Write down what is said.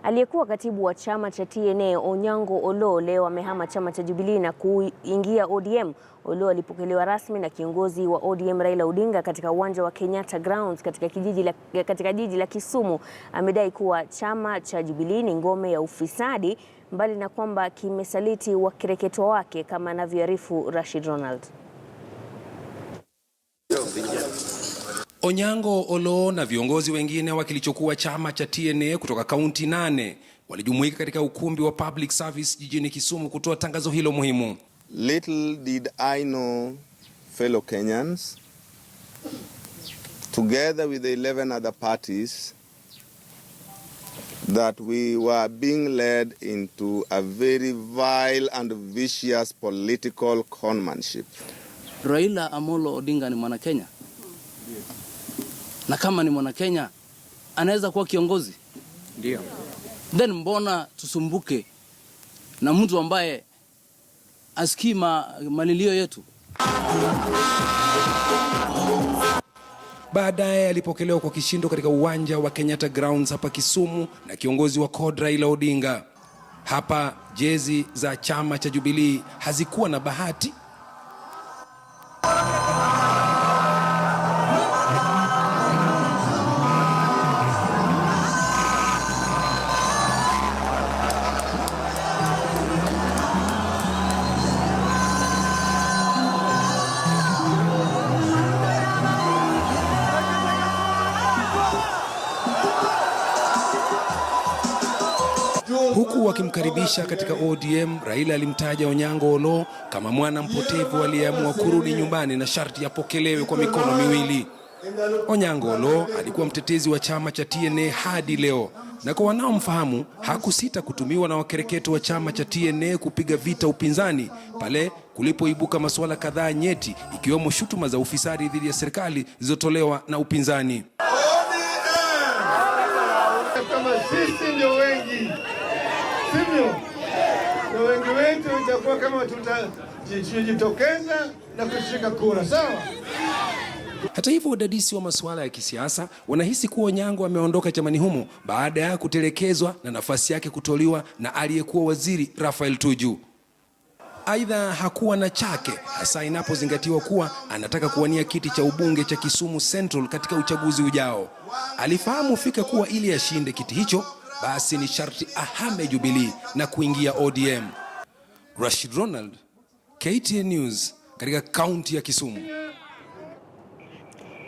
Aliyekuwa katibu wa chama cha TNA Onyango Oloo leo amehama chama cha Jubilee na kuingia ODM. Oloo alipokelewa rasmi na kiongozi wa ODM Raila Odinga katika uwanja wa Kenyatta Grounds katika jiji la Kisumu. Amedai kuwa chama cha Jubilee ni ngome ya ufisadi, mbali na kwamba kimesaliti wakereketwa wake, kama anavyoarifu Rashid Ronald. Onyango Oloo na viongozi wengine wa kilichokuwa chama cha TNA kutoka kaunti 8 walijumuika katika ukumbi wa Public Service jijini Kisumu kutoa tangazo hilo muhimu. Little did I know, fellow Kenyans, together with the 11 other parties, that we were being led into a very vile and vicious political conmanship. Raila Amolo Odinga ni mwana Kenya. Na kama ni mwana Kenya, anaweza kuwa kiongozi. Ndio. Then mbona tusumbuke na mtu ambaye asikii malilio yetu? Baadaye alipokelewa kwa kishindo katika uwanja wa Kenyatta Grounds hapa Kisumu na kiongozi wa CORD Raila Odinga. Hapa jezi za chama cha Jubilee hazikuwa na bahati. Huku wakimkaribisha katika ODM, Raila alimtaja Onyango Oloo kama mwana mpotevu aliyeamua kurudi nyumbani na sharti yapokelewe kwa mikono miwili. Onyango Oloo alikuwa mtetezi wa chama cha TNA hadi leo, na kwa wanaomfahamu hakusita kutumiwa na wakereketo wa chama cha TNA kupiga vita upinzani pale kulipoibuka masuala kadhaa nyeti, ikiwemo shutuma za ufisadi dhidi ya serikali zilizotolewa na upinzani. Kama sisi ndio wengi, sivyo? Na wengi wetu itakuwa kama tutajitokeza na kushika kura, sawa? Hata hivyo, wadadisi wa masuala ya kisiasa wanahisi kuwa Onyango ameondoka chamani humo baada ya kutelekezwa na nafasi yake kutoliwa na aliyekuwa waziri Raphael Tuju. Aidha, hakuwa na chake, hasa inapozingatiwa kuwa anataka kuwania kiti cha ubunge cha Kisumu Central katika uchaguzi ujao. Alifahamu fika kuwa ili ashinde kiti hicho, basi ni sharti ahame Jubilee na kuingia ODM. Rashid Ronald, KTN News, katika kaunti ya Kisumu.